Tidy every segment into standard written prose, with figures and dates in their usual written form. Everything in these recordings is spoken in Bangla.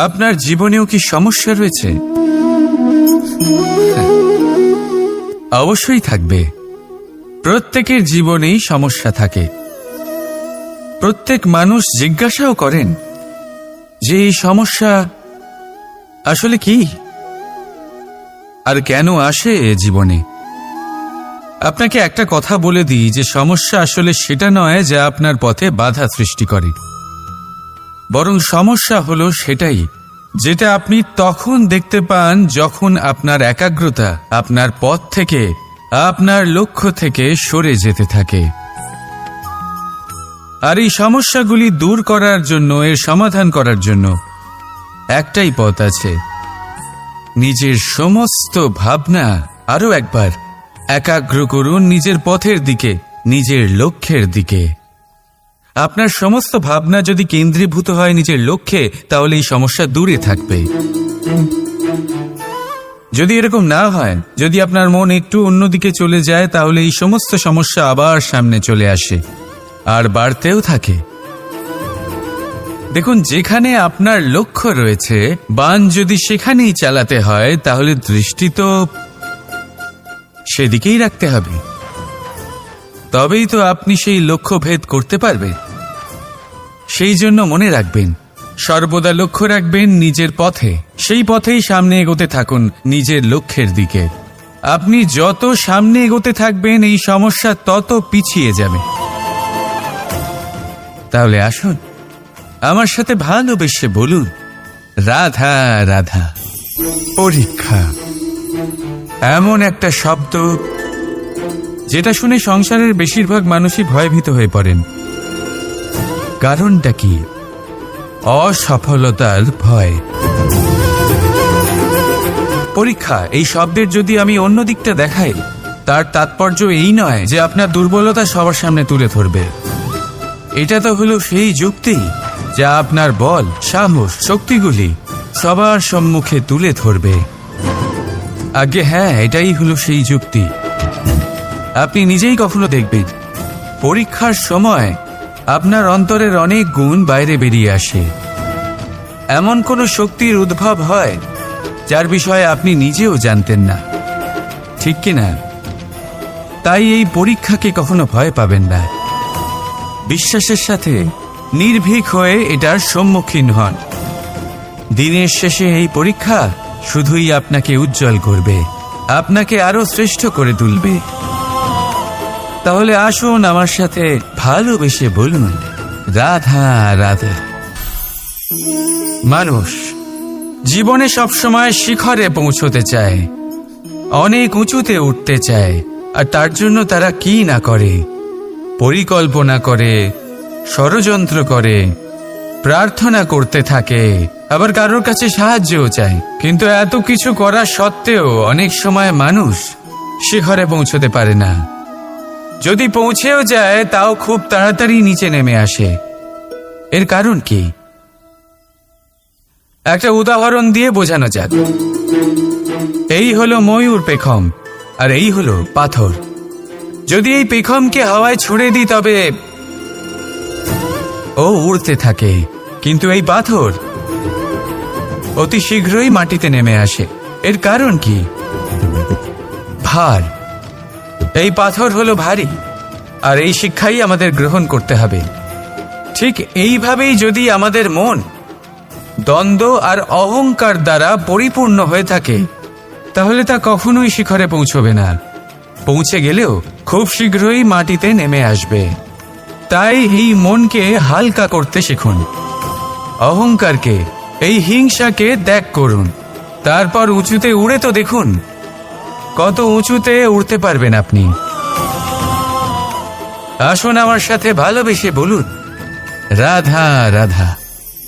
আপনার জীবনেও কি সমস্যা রয়েছে? অবশ্যই থাকবে। প্রত্যেকের জীবনেই সমস্যা থাকে। প্রত্যেক মানুষ জিজ্ঞাসাও করেন যে এই সমস্যা আসলে কি আর কেন আসে এ জীবনে। আপনাকে একটা কথা বলে দিই যে সমস্যা আসলে সেটা নয় যা আপনার পথে বাধা সৃষ্টি করে, বরং সমস্যা হলো সেটাই যেটা আপনি তখন দেখতে পান যখন আপনার একাগ্রতা আপনার পথ থেকে, আপনার লক্ষ্য থেকে সরে যেতে থাকে। আর এই সমস্যাগুলি দূর করার জন্য, এর সমাধান করার জন্য একটাই পথ আছে। নিজের সমস্ত ভাবনা আরো একবার একাগ্র করুন নিজের পথের দিকে, নিজের লক্ষ্যের দিকে। আপনার সমস্ত ভাবনা যদি কেন্দ্রীভূত হয় নিজের লক্ষ্যে, তাহলে এই সমস্যা দূরে থাকবে। যদি এরকম না হয়, যদি আপনার মন একটু অন্যদিকে চলে যায়, তাহলে এই সমস্ত সমস্যা আবার সামনে চলে আসে আর বাড়তেও থাকে। দেখুন, যেখানে আপনার লক্ষ্য রয়েছে, বাণ যদি সেখানেই চালাতে হয়, তাহলে দৃষ্টি তো সেদিকেই রাখতে হবে। তবেই তো আপনি সেই লক্ষ্য ভেদ করতে পারবেন। সেই জন্য মনে রাখবেন, সর্বদা লক্ষ্য রাখবেন নিজের পথে, সেই পথেই সামনে এগোতে থাকুন নিজের লক্ষ্যের দিকে। আপনি যত সামনে এগোতে থাকবেন, এই সমস্যা তত পিছিয়ে যাবে। তাহলে আসুন, আমার সাথে ভালোবেসে বলুন, রাধা রাধা। পরীক্ষা এমন একটা শব্দ যেটা শুনে সংসারের বেশিরভাগ মানুষই ভয়ভীত হয়ে পড়েন। কারণটা কি? অসফলতার ভয়। পরীক্ষা এই শব্দের যদি আমি অন্য দিকটা দেখাই, তার তাৎপর্য এই নয় যে আপনার দুর্বলতা সবার সামনে তুলে ধরবে। এটা তো হলো সেই যুক্তি যা আপনার বল, সাহস, শক্তিগুলি সবার সম্মুখে তুলে ধরবে। আগে হ্যাঁ, এটাই হলো সেই যুক্তি। আপনি নিজেই কখনো দেখবেন, পরীক্ষার সময় আপনার অন্তরের অনেক গুণ বাইরে বেরিয়ে আসে। এমন কোনো শক্তির উদ্ভব হয় যার বিষয়ে আপনি নিজেও জানতেন না, ঠিক কিনা? তাই এই পরীক্ষাকে কখনো ভয় পাবেন না। বিশ্বাসের সাথে নির্ভীক হয়ে এটার সম্মুখীন হন। দিনের শেষে এই পরীক্ষা শুধুই আপনাকে উজ্জ্বল করবে, আপনাকে আরো শ্রেষ্ঠ করে তুলবে। তাহলে আসুন আমার সাথে ভালোবেসে বলুন, রাধা রাধা। মানুষ জীবনে সবসময় শিখরে পৌঁছতে চায়, অনেক উঁচুতে উঠতে চায়, আর তার জন্য তারা কি না করে, পরিকল্পনা করে, ষড়যন্ত্র করে, প্রার্থনা করতে থাকে, আবার কারোর কাছে সাহায্যও চায়। কিন্তু এত কিছু করা সত্ত্বেও অনেক সময় মানুষ শিখরে পৌঁছতে পারে না। যদি পৌঁছেও যায়, তাও খুব তাড়াতাড়ি নিচে নেমে আসে। এর কারণ কি? একটা উদাহরণ দিয়ে বোঝানো যাক। এই হলো ময়ূর পেখম, আর এই হলো পাথর। যদি এই পেখমকে হাওয়ায় ছুড়ে দিই, তবে ও উড়তে থাকে, কিন্তু এই পাথর অতি শীঘ্রই মাটিতে নেমে আসে। এর কারণ কি? ভার। এই পাথর হলো ভারী, আর এই শিক্ষাই আমাদের গ্রহণ করতে হবে। ঠিক এইভাবেই যদি আমাদের মন দ্বন্দ্ব আর অহংকার দ্বারা পরিপূর্ণ হয়ে থাকে, তাহলে তা কখনোই শিখরে পৌঁছবে না। পৌঁছে গেলেও খুব শীঘ্রই মাটিতে নেমে আসবে। তাই এই মনকে হালকা করতে শিখুন, অহংকারকে, এই হিংসাকে ত্যাগ করুন। তারপর উঁচুতে উড়ে তো দেখুন কত উঁচুতে উড়তে পারবেন আপনি। আসুন আমার সাথে ভালোবেসে বলুন, রাধা রাধা।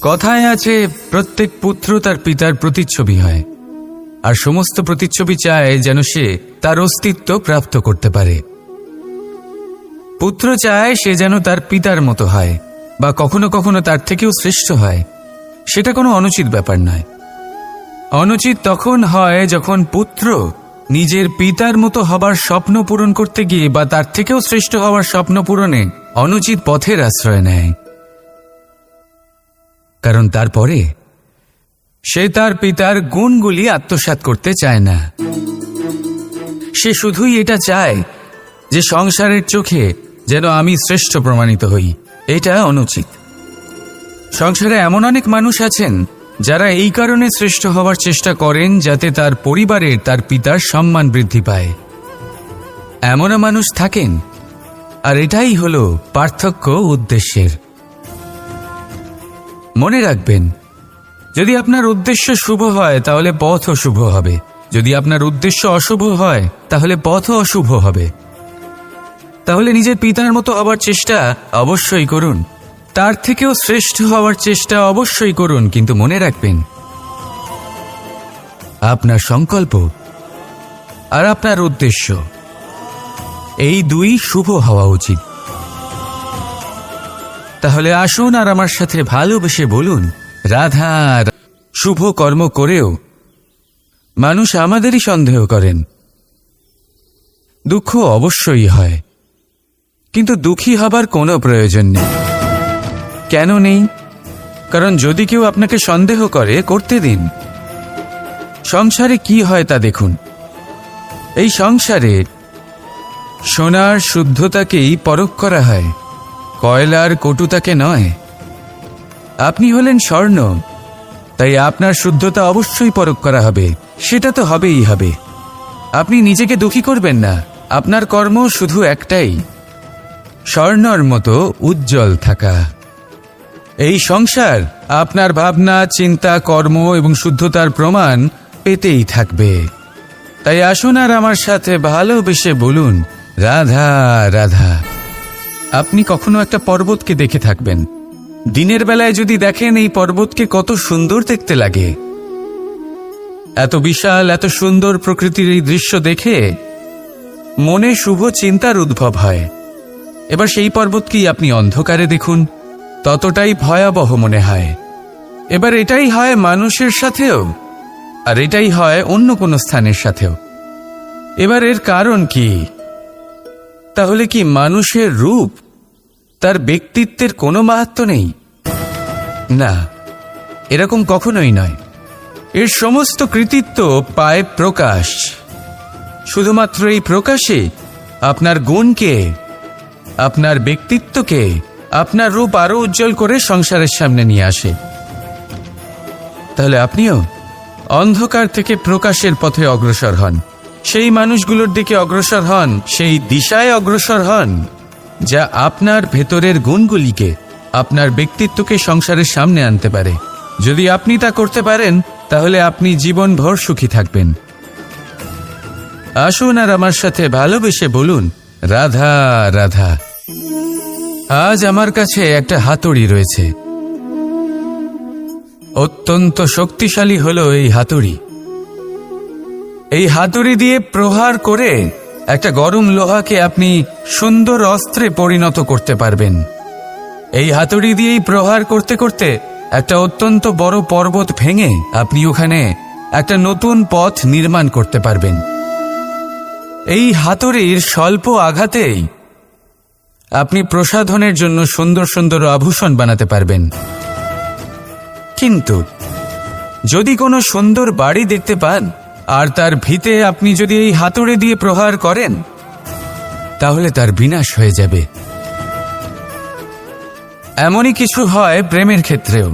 কথায় আছে, প্রত্যেক পুত্র তার পিতার প্রতিচ্ছবি হয়, আর সমস্ত প্রতিচ্ছবি চায় যেন সে তার অস্তিত্ব প্রাপ্ত করতে পারে। পুত্র চায় সে যেন তার পিতার মতো হয়, বা কখনো কখনো তার থেকেও শ্রেষ্ঠ হয়। সেটা কোনো অনুচিত ব্যাপার নয়। অনুচিত তখন হয় যখন পুত্র নিজের পিতার মতো হবার স্বপ্ন পূরণ করতে গিয়ে, বা তার থেকেও শ্রেষ্ঠ হওয়ার স্বপ্ন পূরণে অনুচিত পথের আশ্রয় নেয়। কারণ তারপরে সে তার পিতার গুণগুলি আত্মসাৎ করতে চায় না। সে শুধুই এটা চায় যে সংসারের চোখে যেন আমি শ্রেষ্ঠ প্রমাণিত হই। এটা অনুচিত। সংসারে এমন অনেক মানুষ আছেন যারা এই কারণে শ্রেষ্ঠ হওয়ার চেষ্টা করেন যাতে তার পরিবারের তার পিতার সম্মান বৃদ্ধি পায়। এমনও মানুষ থাকেন, আর এটাই হলো পার্থক্য উদ্দেশ্যের। মনে রাখবেন, যদি আপনার উদ্দেশ্য শুভ হয় তাহলে পথও শুভ হবে, যদি আপনার উদ্দেশ্য অশুভ হয় তাহলে পথও অশুভ হবে। তাহলে নিজের পিতার মতো হবার চেষ্টা অবশ্যই করুন, তার থেকেও শ্রেষ্ঠ হওয়ার চেষ্টা অবশ্যই করুন, কিন্তু মনে রাখবেন আপনার সংকল্প আর আপনার উদ্দেশ্য এই দুই শুভ হওয়া উচিত। তাহলে আসুন আর আমার সাথে ভালোবেসে বলুন, রাধা। শুভ কর্ম করেও মানুষ আমাদেরই সন্দেহ করেন। দুঃখ অবশ্যই হয়, কিন্তু দুঃখী হবার কোনো প্রয়োজন নেই। কেন নেই? কারণ যদি কেউ আপনাকে সন্দেহ করে, করতে দিন। সংসারে কি হয় তা দেখুন। এই সংসারে সোনার শুদ্ধতাকেই পরখ করা হয়, কয়লার কটুতাকে নয়। আপনি হলেন স্বর্ণ, তাই আপনার শুদ্ধতা অবশ্যই পরখ করা হবে। সেটা তো হবেই হবে। আপনি নিজেকে দুঃখী করবেন না। আপনার কর্ম শুধু একটাই, স্বর্ণর মতো উজ্জ্বল থাকা। এই সংসার আপনার ভাবনা, চিন্তা, কর্ম এবং শুদ্ধতার প্রমাণ পেতেই থাকবে। তাই আসুন আর আমার সাথে ভালোবেসে বলুন, রাধা রাধা। আপনি কখনো একটা পর্বতকে দেখে থাকবেন। দিনের বেলায় যদি দেখেন এই পর্বতকে কত সুন্দর দেখতে লাগে, এত বিশাল, এত সুন্দর প্রকৃতির এই দৃশ্য দেখে মনে শুভ চিন্তার উদ্ভব হয়। এবার সেই পর্বতকেই আপনি অন্ধকারে দেখুন, ততটাই ভয়াবহ মনে হয়। এবার এটাই হয় মানুষের সাথেও, আর এটাই হয় অন্য কোনো স্থানের সাথেও। এবার এর কারণ কি? তাহলে কি মানুষের রূপ, তার ব্যক্তিত্বের কোনো মাহাত্ম্য নেই? না, এরকম কখনোই নয়। এর সমস্ত কৃতিত্ব পায় প্রকাশ। শুধুমাত্র এই প্রকাশে আপনার গুণকে, আপনার ব্যক্তিত্বকে, আপনার রূপ আরো উজ্জ্বল করে সংসারের সামনে নিয়ে আসে। তাহলে আপনিও অন্ধকার থেকে প্রকাশের পথে অগ্রসর হন, সেই মানুষগুলোর দিকে অগ্রসর হন, সেই দিশায় অগ্রসর হন যা আপনার ভেতরের গুণগুলিকে, আপনার ব্যক্তিত্বকে সংসারের সামনে আনতে পারে। যদি আপনি তা করতে পারেন তাহলে আপনি জীবনভর সুখী থাকবেন। আসুন আর আমার সাথে ভালোবেসে বলুন, রাধা রাধা। আজ আমার কাছে একটা হাতুড়ি রয়েছে। অত্যন্ত শক্তিশালী হলো এই হাতুড়ি। এই হাতুড়ি দিয়ে প্রহার করে একটা গরম লোহাকে আপনি সুন্দর অস্ত্রে পরিণত করতে পারবেন। এই হাতুড়ি দিয়েই প্রহার করতে করতে একটা অত্যন্ত বড় পর্বত ভেঙে আপনি ওখানে একটা নতুন পথ নির্মাণ করতে পারবেন। এই হাতুড়ির স্বল্প আঘাতেই আপনি প্রসাধনের জন্য সুন্দর সুন্দর আভূষণ বানাতে পারবেন। কিন্তু যদি কোনো সুন্দর বাড়ি দেখতে পান আর তার ভিতে আপনি যদি এই হাতুড়ি দিয়ে প্রহার করেন, তাহলে তার বিনাশ হয়ে যাবে। এমনই কিছু হয় প্রেমের ক্ষেত্রেও।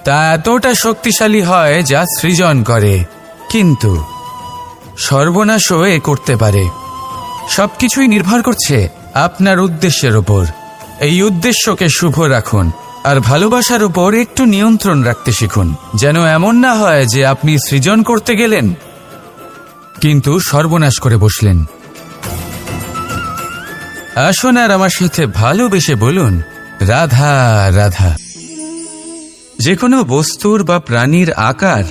তা এতটা শক্তিশালী হয় যা সৃজন করে, কিন্তু সর্বনাশও এ করতে পারে। সবকিছুই নির্ভর করছে আপনার উদ্দেশ্যের উপর। এই উদ্দেশ্যকে শুভ রাখুন আর ভালোবাসার উপর একটু নিয়ন্ত্রণ রাখতে শিখুন, যেন এমন না হয় যে আপনি সৃজন করতে গেলেন কিন্তু সর্বনাশ করে বসলেন। আসুন আর আমার সাথে ভালোবেসে বলুন, রাধা রাধা। যে কোনো বস্তুর বা প্রাণীর আকার,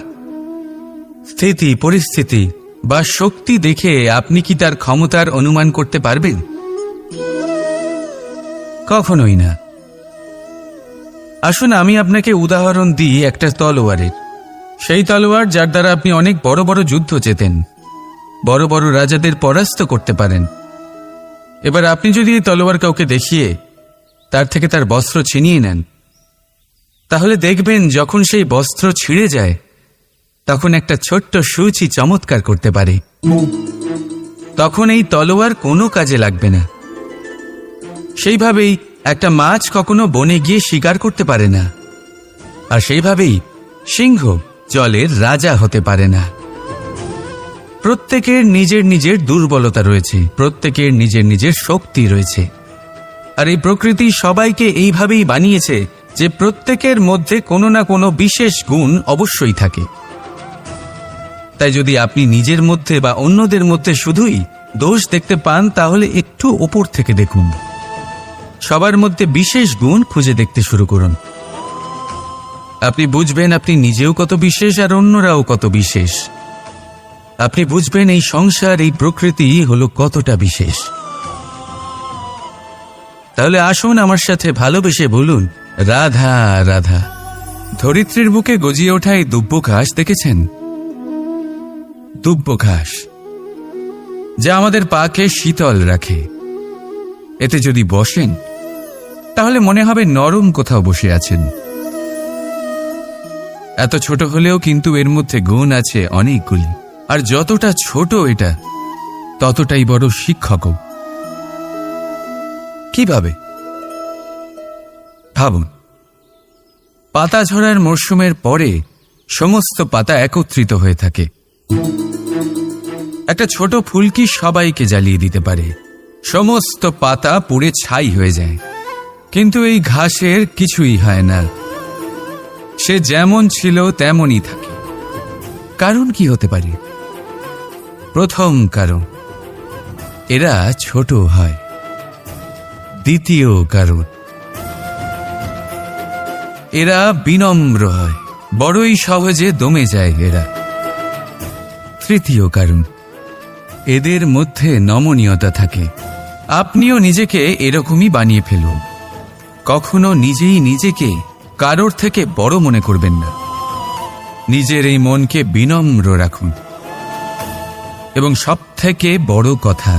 স্থিতি, পরিস্থিতি বা শক্তি দেখে আপনি কি তার ক্ষমতার অনুমান করতে পারবেন? কখনোই না। আসুন আমি আপনাকে উদাহরণ দিই একটা তলোয়ারের। সেই তলোয়ার যার দ্বারা আপনি অনেক বড় বড় যুদ্ধ জেতেন, বড় বড় রাজাদের পরাস্ত করতে পারেন। এবার আপনি যদি এই তলোয়ার কাউকে দেখিয়ে তার থেকে তার বস্ত্র ছিনিয়ে নেন, তাহলে দেখবেন যখন সেই বস্ত্র ছিঁড়ে যায় তখন একটা ছোট্ট সূচি চমৎকার করতে পারে। তখন এই তলোয়ার কোনো কাজে লাগবে না। সেইভাবেই একটা মাছ কখনো বনে গিয়ে শিকার করতে পারে না, আর সেইভাবেই সিংহ জলের রাজা হতে পারে না। প্রত্যেকের নিজের নিজের দুর্বলতা রয়েছে, প্রত্যেকের নিজের নিজের শক্তি রয়েছে, আর এই প্রকৃতি সবাইকে এইভাবেই বানিয়েছে যে প্রত্যেকের মধ্যে কোনো না কোনো বিশেষ গুণ অবশ্যই থাকে। তাই যদি আপনি নিজের মধ্যে বা অন্যদের মধ্যে শুধুই দোষ দেখতে পান তাহলে একটু ওপর থেকে দেখুন, সবার মধ্যে বিশেষ গুণ খুঁজে দেখতে শুরু করুন। আপনি বুঝবেন আপনি নিজেও কত বিশেষ আর অন্যরাও কত বিশেষ। আপনি বুঝবেন এই সংসার, এই প্রকৃতি হলো কতটা বিশেষ। তাহলে আসুন আমার সাথে ভালোবেসে বলুন, রাধা রাধা। ধরিত্রীর বুকে গজিয়ে ওঠা এই দুব্য ঘাস দেখেছেন? দুব্য ঘাস যা আমাদের পাকে শীতল রাখে। এতে যদি বসেন তাহলে মনে হবে নরম কোথাও বসে আছেন। এত ছোট হলেও কিন্তু এর মধ্যে গুণ আছে অনেকগুলি, আর যতটা ছোট এটা ততটাই বড় শিক্ষকও। কিভাবে? ভাবুন, পাতা ঝরার মরশুমের পরে সমস্ত পাতা একত্রিত হয়ে থাকে। একটা ছোট ফুলকি সবাইকে জ্বালিয়ে দিতে পারে, সমস্ত পাতা পুড়ে ছাই হয়ে যায়। কিন্তু এই ঘাসের কিছুই হয় না, সে যেমন ছিল তেমনই থাকে। কারণ কি হতে পারে? প্রথম কারণ, এরা ছোট হয়। দ্বিতীয় কারণ, এরা বিনম্র হয়, বড়ই সহজে দমে যায় এরা। তৃতীয় কারণ, এদের মধ্যে নমনীয়তা থাকে। আপনিও নিজেকে এরকমই বানিয়ে ফেলুন। কখনো নিজেই নিজেকে কারোর থেকে বড় মনে করবেন না। নিজের এই মনকে বিনম্র রাখুন। এবং সবথেকে বড় কথা,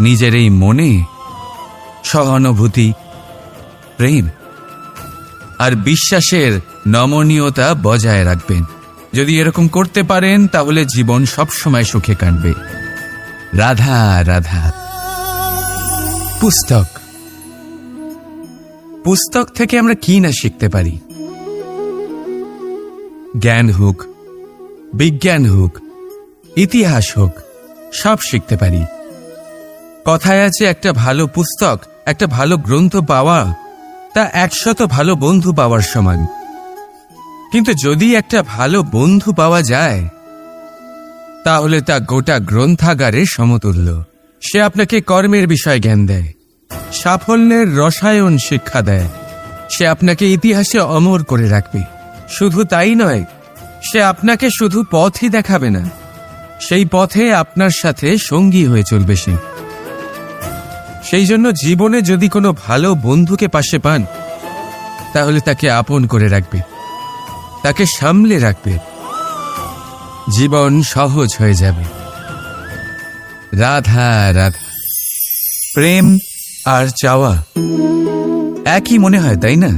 নিজের এই মনে সহানুভূতি, প্রেম আর বিশ্বাসের নমনীয়তা বজায় রাখবেন। যদি এরকম করতে পারেন তাহলে জীবন সবসময় সুখে কাটবে। রাধা রাধা। পুস্তক, পুস্তক থেকে আমরা কি না শিখতে পারি। জ্ঞান হোক, বিজ্ঞান হোক, ইতিহাস হোক, সব শিখতে পারি। কথায় আছে, একটা ভালো পুস্তক, একটা ভালো গ্রন্থ পাওয়া তা 100 ভালো বন্ধু পাওয়ার সমান। কিন্তু যদি একটা ভালো বন্ধু পাওয়া যায় তাহলে তা গোটা গ্রন্থাগারের সমতুল্য। সে আপনাকে কর্মের বিষয় জ্ঞান দেয়, সাফল্যের রসায়ন শিক্ষা দেয়, সে আপনাকে ইতিহাসে অমর করে রাখবে। শুধু তাই নয়, সে আপনাকে শুধু পথই দেখাবে না, সেই পথে আপনার সাথে সঙ্গী হয়ে চলবে সে। সেই জন্য জীবনে যদি কোনো ভালো বন্ধুকে পাশে পান তাহলে তাকে আপন করে রাখবে, তাকে সামলে রাখবে, জীবন সহজ হয়ে যাবে। রাধা রাধা। প্রেম আর চাওয়া একই মনে হয়, তাই না?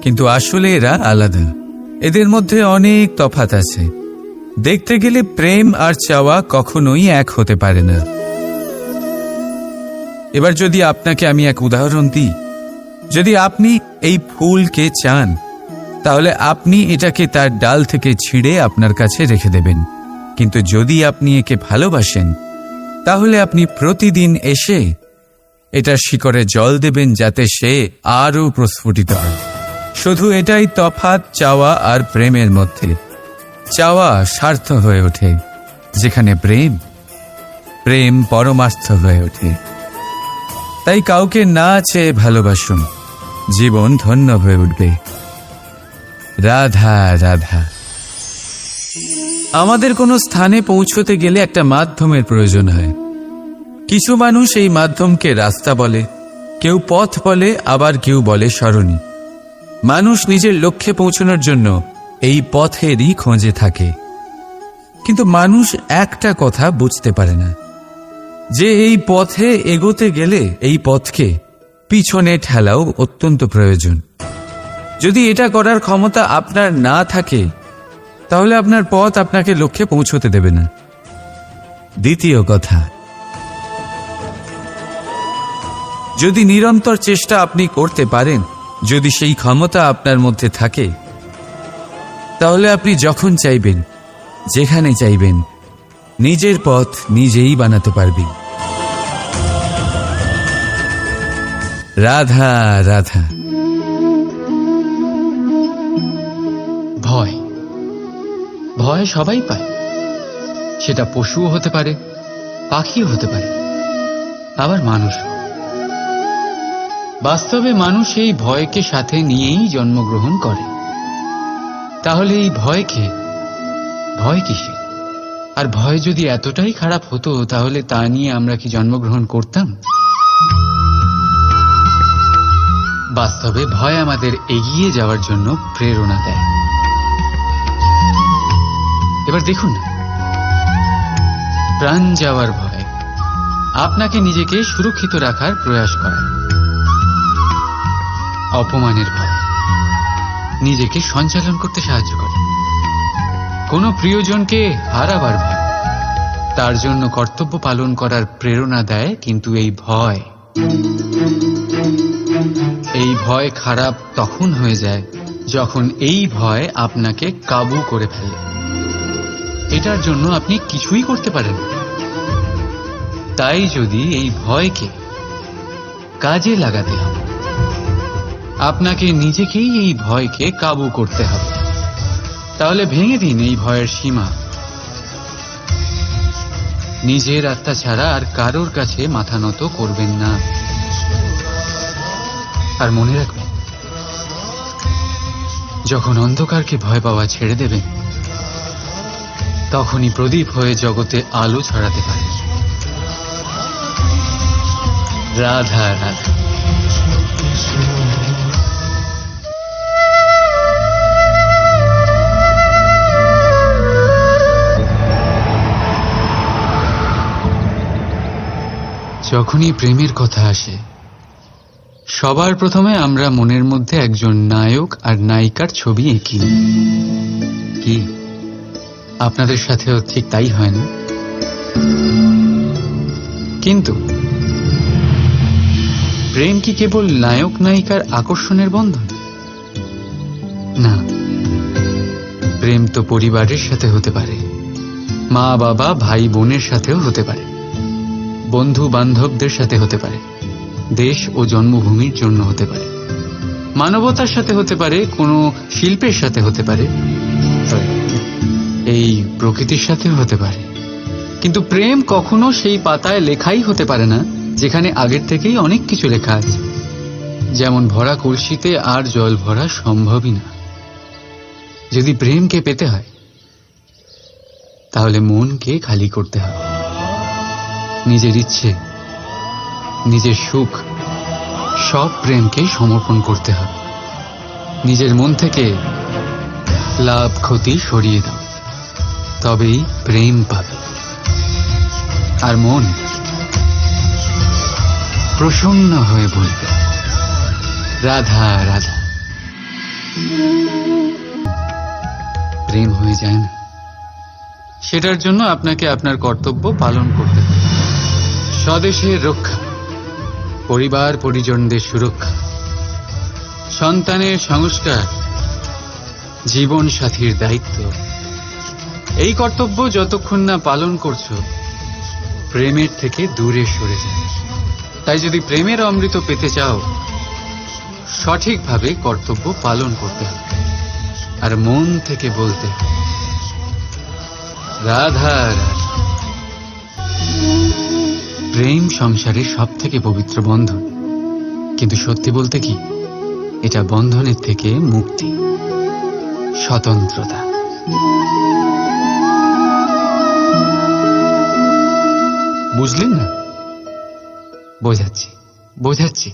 কিন্তু আসলে এরা আলাদা। এদের মধ্যে অনেক তফাৎ আছে। দেখতে গেলে প্রেম আর চাওয়া কখনোই এক হতে পারে না। এবার যদি আপনাকে আমি এক উদাহরণ দিই, যদি আপনি এই ফুলকে চান তাহলে আপনি এটাকে তার ডাল থেকে ছিঁড়ে আপনার কাছে রেখে দেবেন। কিন্তু যদি আপনি একে ভালোবাসেন তাহলে আপনি প্রতিদিন এসে এটার শিকড়ে জল দেবেন যাতে সে আরও প্রস্ফুটিত হয়। শুধু এটাই তফাৎ চাওয়া আর প্রেমের মধ্যে। চাওয়া স্বার্থ হয়ে ওঠে, যেখানে প্রেম, প্রেম পরমার্থ হয়ে ওঠে। তাই কাউকে না চেয়ে ভালোবাসুন, জীবন ধন্য হয়ে উঠবে। রাধা রাধা। আমাদের কোনো স্থানে পৌঁছতে গেলে একটা মাধ্যমের প্রয়োজন হয়। কিছু মানুষ এই মাধ্যমকে রাস্তা বলে, কেউ পথ বলে, আবার কেউ বলে সরণি। মানুষ নিজের লক্ষ্যে পৌঁছানোর জন্য এই পথেরই খোঁজে থাকে। কিন্তু মানুষ একটা কথা বুঝতে পারে না, যে এই পথে এগোতে গেলে এই পথকে পিছনে ঠেলাও অত্যন্ত প্রয়োজন। যদি এটা করার ক্ষমতা আপনার না থাকে তাহলে আপনার পথ আপনাকে লক্ষ্যে পৌঁছতে দেবে না। দ্বিতীয় কথা, যদি নিরন্তর চেষ্টা আপনি করতে পারেন, যদি সেই ক্ষমতা আপনার মধ্যে থাকে, তাহলে আপনি যখন চাইবেন, যেখানে চাইবেন, নিজের পথ নিজেই বানাতে পারবেন। রাধা রাধা। ভয় ভয় সবাই পায়, সেটা পশুও হতে পারে, পাখিও হতে পারে, আবার মানুষও। বাস্তবে মানুষ এই ভয়কে সাথে নিয়েই জন্মগ্রহণ করে। তাহলে এই ভয়কে ভয় কিসে? আর ভয় যদি এতটাই খারাপ হতো তাহলে তা নিয়ে আমরা কি জন্মগ্রহণ করতাম? বাস্তবে ভয় আমাদের এগিয়ে যাওয়ার জন্য প্রেরণা দেয়। এবার দেখুন না, প্রাণ যাওয়ার ভয় আপনাকে নিজেকে সুরক্ষিত রাখার প্রয়াস করায়। অপমানের ভয় নিজেকে সঞ্চালন করতে সাহায্য করে। কোনো প্রিয়জনকে হারাবার ভয় তার জন্য কর্তব্য পালন করার প্রেরণা দেয়। কিন্তু এই ভয় খারাপ তখন হয়ে যায় যখন এই ভয় আপনাকে কাবু করে ফেলে। এটার জন্য আপনি কিছুই করতে পারেন না। তাই যদি এই ভয়কে কাজে লাগাতে হবে, আপনাকে নিজেকেই এই ভয়কে কাবু করতে হবে। তাহলে ভেঙে দিন এই ভয়ের সীমা। নিজের আত্মা ছাড়া আর কারোর কাছে মাথা নত করবেন না। আর মনে রাখবেন, যখন অন্ধকারকে ভয় পাওয়া ছেড়ে দেবেন, তখনই প্রদীপ হয়ে জগতে আলো ছড়াতে পারে। রাধা রাধা। যখনই প্রেমের কথা আসে, সবার প্রথমে আমরা মনের মধ্যে একজন নায়ক আর নায়িকার ছবি এঁকি। কি আপনাদের সাথেও ঠিক তাই হয় না? কিন্তু প্রেম কি কেবল নায়ক নায়িকার আকর্ষণের বন্ধন? না, প্রেম তো পরিবারের সাথে হতে পারে, মা বাবা ভাই বোনের সাথেও হতে পারে, বন্ধু বান্ধবদের সাথে হতে পারে, দেশ ও জন্মভূমির জন্য হতে পারে, মানবতার সাথে হতে পারে, কোনো শিল্পের সাথে হতে পারে, এই প্রকৃতির সাথেও হতে পারে। কিন্তু প্রেম কখনো সেই পাতায় লেখাই হতে পারে না যেখানে আগের থেকেই অনেক কিছু লেখা আছে। যেমন ভরা কলসিতে আর জল ভরা সম্ভবই না। যদি প্রেমকে পেতে হয় তাহলে মনকে খালি করতে হবে। নিজের ইচ্ছে, নিজের সুখ সব প্রেমকে সমর্পণ করতে হবে। নিজের মন থেকে লাভ ক্ষতি সরিয়ে দাও, তবেই প্রেম পাবে। আর মন প্রসন্ন হয়ে বলবে, রাধা রাধা। প্রেম হয়ে যায় না, সেটার জন্য আপনাকে আপনার কর্তব্য পালন করতে হবে। স্বদেশের রক্ষা, পরিবার পরিজনদের সুরক্ষা, সন্তানের সংস্কার, জীবন সাথীর দায়িত্ব, এই কর্তব্য যতক্ষণ না পালন করছো, প্রেমের থেকে দূরে সরে যায়। তাই যদি প্রেমের অমৃত পেতে চাও, সঠিকভাবে কর্তব্য পালন করতে হবে আর মন থেকে বলতে হবে, রাধা রাধা। প্রেম সংসারের সব থেকে পবিত্র বন্ধন, কিন্তু সত্যি বলতে কি, এটা বন্ধনের থেকে মুক্তি, স্বতন্ত্রতা। বুঝলেন না? বোঝাচ্ছি।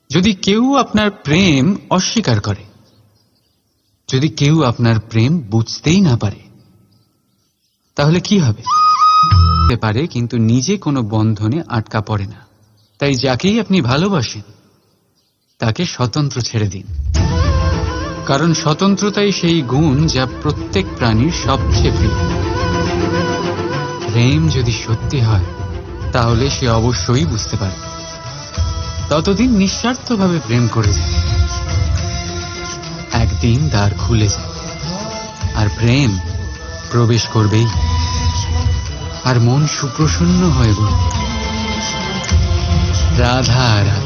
যদি কেউ আপনার প্রেম অস্বীকার করে, যদি কেউ আপনার প্রেম বুঝতেই না পারে, তাহলে কি হবে? পারে, কিন্তু নিজে কোনো বন্ধনে আটকা পড়ে না। তাই যাকেই আপনি ভালোবাসেন তাকে স্বতন্ত্র ছেড়ে দিন। কারণ স্বতন্ত্রতাই সেই গুণ যা প্রত্যেক প্রাণীর সবচেয়ে প্রিয়। প্রেম যদি সত্যি হয় তাহলে সে অবশ্যই বুঝতে পারে। ততদিন নিঃস্বার্থভাবে প্রেম করে যায়। একদিন দ্বার খুলে যায় আর প্রেম প্রবেশ করবেই, আর মন সুপ্রসন্ন হয়ে বলবে, রাধা রাধা।